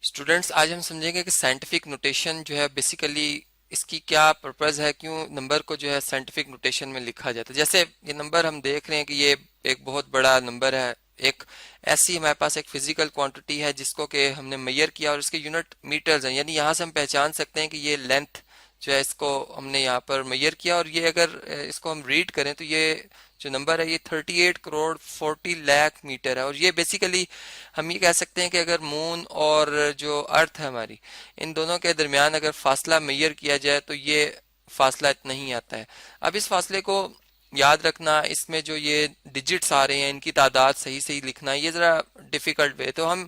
Students, आज हम समझेंगे कि साइंटिफिक नोटेशन जो है बेसिकली इसकी क्या पर्पस है, क्यों नंबर को जो है साइंटिफिक नोटेशन में लिखा जाता है। जैसे ये नंबर हम देख रहे हैं कि ये एक बहुत बड़ा नंबर है। एक ऐसी हमारे पास एक फिजिकल क्वांटिटी है जिसको कि हमने मेजर किया और इसके यूनिट मीटर्स हैं, यानी यहाँ से हम पहचान सकते हैं कि ये लेंथ जो है इसको हमने यहाँ पर मेजर किया। और ये अगर इसको हम रीड करें तो ये जो नंबर है ये 38 करोड़ 40 लाख मीटर है। और ये बेसिकली हम ये कह सकते हैं कि अगर मून और जो अर्थ है हमारी, इन दोनों के दरमियान अगर फासला मेजर किया जाए तो ये फासला इतना ही आता है। अब इस फासले को याद रखना, इसमें जो ये डिजिट्स आ रहे हैं इनकी तादाद सही सही लिखना, ये ज़रा डिफ़िकल्ट वे। तो हम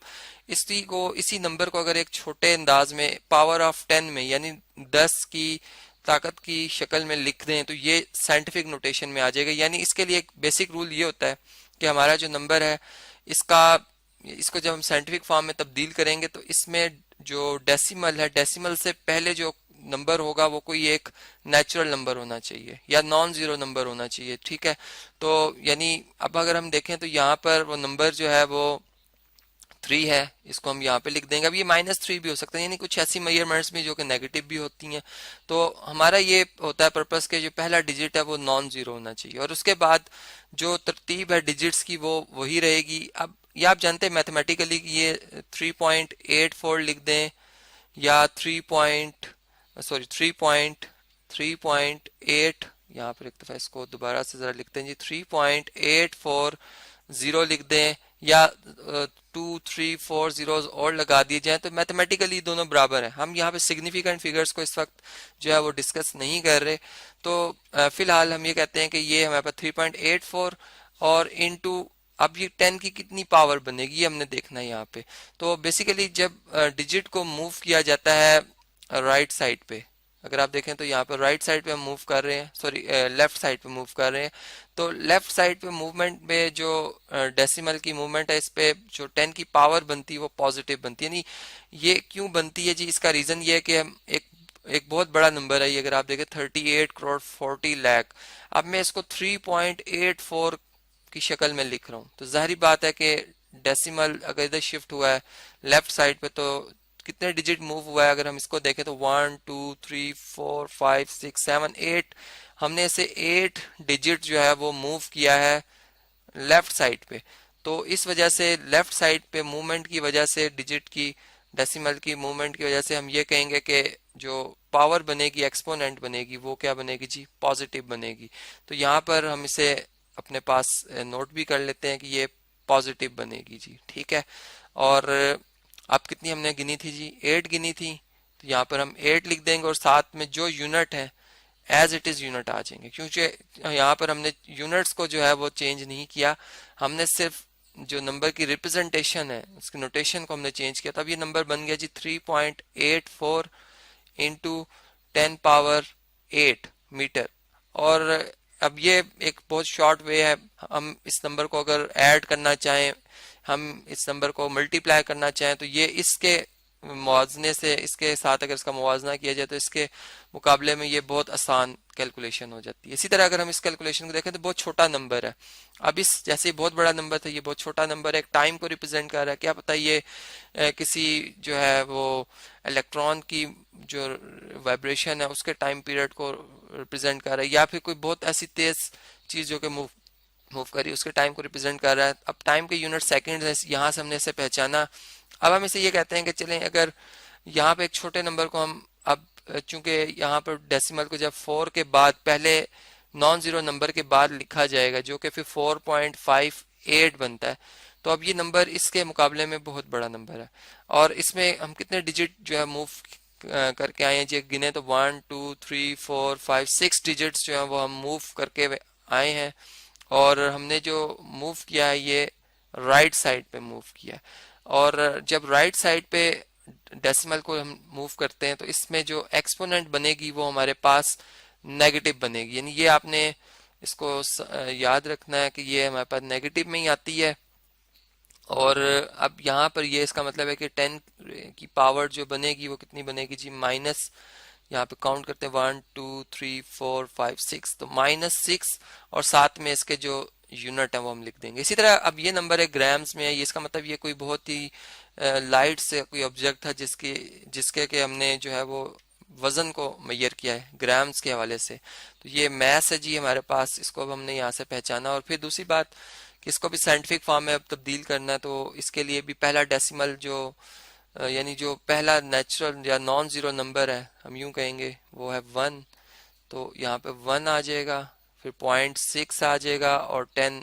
इसी नंबर को अगर एक छोटे अंदाज में पावर ऑफ 10 में, यानी 10 की ताकत की शक्ल में लिख दें तो ये साइंटिफिक नोटेशन में आ जाएगा। यानी इसके लिए एक बेसिक रूल ये होता है कि हमारा जो नंबर है इसका इसको जब हम साइंटिफिक फॉर्म में तब्दील करेंगे तो इसमें जो डेसिमल है, डेसिमल से पहले जो नंबर होगा वो कोई एक नेचुरल नंबर होना चाहिए या नॉन जीरो नंबर होना चाहिए। ठीक है, तो यानी अब अगर हम देखें तो यहाँ पर वो नंबर जो है वो 3 है, इसको हम यहाँ पे लिख देंगे। अब ये -3 भी हो सकता है, यानी कुछ ऐसी मेजरमेंट्स भी जो कि नेगेटिव भी होती हैं। तो हमारा ये होता है पर्पस के जो पहला डिजिट है वो नॉन जीरो होना चाहिए और उसके बाद जो तरतीब है डिजिट्स की वो वही रहेगी। अब ये आप जानते हैं मैथमेटिकली कि ये 3.84 लिख दें या 3.8, यहाँ पर एक दफ़ा इसको दोबारा से ज़रा लिखते हैं जी, 3.840 लिख दें या 2 3 4 zeros और लगा दिए जाएं तो मैथमेटिकली दोनों बराबर हैं। हम यहाँ पे सिग्निफिकेंट फिगर्स को इस वक्त जो है वो डिस्कस नहीं कर रहे। तो फिलहाल हम ये कहते हैं कि ये हमारे पास 3.84 और इनटू, अब ये 10 की कितनी पावर बनेगी ये हमने देखना है यहाँ पे। तो बेसिकली जब डिजिट को मूव किया जाता है राइट साइड पे, अगर आप देखें तो यहाँ पर राइट साइड पे हम मूव कर रहे हैं, सॉरी लेफ्ट साइड पे मूव कर रहे हैं। तो लेफ्ट साइड पे मूवमेंट में जो डेसिमल की मूवमेंट है इस पे जो 10 की पावर बनती है वो पॉजिटिव बनती है। यानी ये क्यों बनती है जी, इसका रीजन ये है कि हम एक बहुत बड़ा नंबर है ये, अगर आप देखें 38 करोड़ 40 लाख। अब मैं इसको 3.84 की शक्ल में लिख रहा हूँ तो जाहिर बात है कि डेसिमल अगर इधर शिफ्ट हुआ है लेफ्ट साइड पे तो कितने डिजिट मूव हुआ है। अगर हम इसको देखें तो 1 2 3 4 5 6 7 8, हमने इसे 8 डिजिट जो है वो मूव किया है लेफ्ट साइड पे। तो इस वजह से लेफ्ट साइड पे मूवमेंट की वजह से डिजिट की, डेसिमल की मूवमेंट की वजह से हम ये कहेंगे कि जो पावर बनेगी, एक्सपोनेंट बनेगी, वो क्या बनेगी जी, पॉजिटिव बनेगी। तो यहाँ पर हम इसे अपने पास नोट भी कर लेते हैं कि ये पॉजिटिव बनेगी जी। ठीक है, और अब कितनी हमने गिनी थी जी, 8 गिनी थी। तो यहाँ पर हम 8 लिख देंगे और साथ में जो यूनिट है एज इट इज यूनिट आ जाएंगे, क्योंकि यहाँ पर हमने यूनिट्स को जो है वो चेंज नहीं किया, हमने सिर्फ जो नंबर की रिप्रेजेंटेशन है उसकी नोटेशन को हमने चेंज किया। तब ये नंबर बन गया जी 3.84 इंटू 10 पावर 8 मीटर। और अब ये एक बहुत शॉर्ट वे है, हम इस नंबर को अगर ऐड करना चाहें, हम इस नंबर को मल्टीप्लाई करना चाहें तो ये इसके मुआवजने से, इसके साथ अगर इसका मुआवजना किया जाए तो इसके मुकाबले में ये बहुत आसान कैलकुलेशन हो जाती है। इसी तरह अगर हम इस कैलकुलेशन को देखें तो बहुत छोटा नंबर है। अब इस जैसे बहुत बड़ा नंबर था, ये बहुत छोटा नंबर है, एक टाइम को रिप्रेजेंट कर रहा है। क्या पता ये किसी जो है वो इलेक्ट्रॉन की जो वाइब्रेशन है उसके टाइम पीरियड को रिप्रेजेंट कर रहा है, या फिर कोई बहुत ऐसी तेज चीज जो कि मूव मूव करी उसके टाइम को रिप्रेजेंट कर रहा है। अब टाइम के यूनिट सेकंड है, यहाँ से हमने इसे पहचाना। अब हम इसे ये कहते हैं कि चलें अगर यहाँ पे एक छोटे नंबर को हम, अब चूंकि यहाँ पर डेसिमल को जब 4 के बाद पहले नॉन जीरो नंबर के बाद लिखा जाएगा जो कि फिर 4.58 बनता है, तो अब ये नंबर इसके मुकाबले में बहुत बड़ा नंबर है। और इसमें हम कितने डिजिट जो है मूव करके आए हैं जी, गिने तो 1 2 3 4 5 6 डिजिट्स जो है वो हम मूव करके आए हैं। और हमने जो मूव किया है ये राइट साइड पे मूव किया है। और जब राइट साइड पे डेसिमल को हम मूव करते हैं तो इसमें जो एक्सपोनेंट बनेगी वो हमारे पास नेगेटिव बनेगी। यानी ये आपने इसको याद रखना है कि ये हमारे पास नेगेटिव में ही आती है। और अब यहाँ पर ये इसका मतलब है कि 10 की पावर जो बनेगी वो कितनी बनेगी जी, माइनस, यहाँ पे काउंट करते हैं 1 2 3 4 5 6, तो -6 और साथ में इसके जो यूनिट है वो हम लिख देंगे। इसी तरह अब ये नंबर है ग्राम्स में है, ये इसका मतलब ये कोई बहुत ही लाइट से कोई ऑब्जेक्ट था जिसके जिसके के हमने जो है वो वजन को मेजर किया है ग्राम्स के हवाले से। तो ये मैथ है जी हमारे पास, इसको अब हमने यहाँ से पहचाना। और फिर दूसरी बात कि इसको भी साइंटिफिक फॉर्म में अब तब्दील करना है, तो इसके लिए भी पहला डेसिमल जो यानी जो पहला नेचुरल या नॉन जीरो नंबर है हम यूं कहेंगे वो है 1। तो यहाँ पे 1 आ जाएगा, फिर 0.6 आ जाएगा, और 10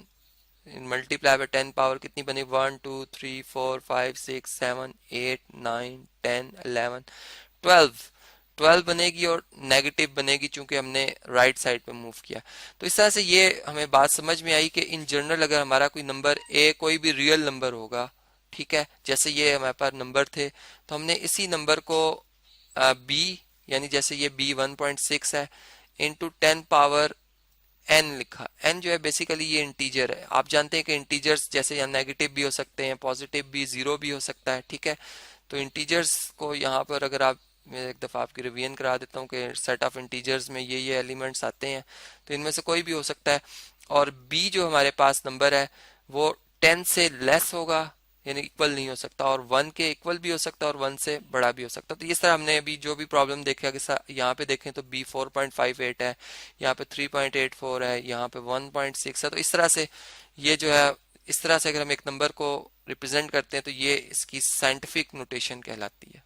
मल्टीप्लाई बाय 10 पावर कितनी बनी 1 2 3 4 5 6 7 8 9 10 11 12 12 बनेगी और नेगेटिव बनेगी चूंकि हमने राइट साइड पे मूव किया। तो इस तरह से ये हमें बात समझ में आई कि इन जनरल अगर हमारा कोई नंबर ए कोई भी रियल नंबर होगा, ठीक है, जैसे ये हमारे पास नंबर थे, तो हमने इसी नंबर को बी यानी जैसे ये बी 1.6 है इंटू 10 पावर एन लिखा। एन जो है बेसिकली ये इंटीजर है। आप जानते हैं कि इंटीजर्स जैसे यहाँ नेगेटिव भी हो सकते हैं, पॉजिटिव भी, जीरो भी हो सकता है, ठीक है। तो इंटीजर्स को यहाँ पर अगर आप, मैं एक दफ़ा आपकी रिवीजन करा देता हूँ कि सेट ऑफ इंटीजर्स में ये एलिमेंट्स आते हैं, तो इनमें से कोई भी हो सकता है। और बी जो हमारे पास नंबर है वो 10 से लेस होगा यानी इक्वल नहीं हो सकता, और 1 के इक्वल भी हो सकता है और 1 से बड़ा भी हो सकता है। तो इस तरह हमने अभी जो भी प्रॉब्लम देखा कि यहाँ पे देखें तो बी 4.58 है, यहाँ पे 3.84 है, यहाँ पे 1.6 है। तो इस तरह से ये जो है, इस तरह से अगर हम एक नंबर को रिप्रेजेंट करते हैं तो ये इसकी साइंटिफिक नोटेशन कहलाती है।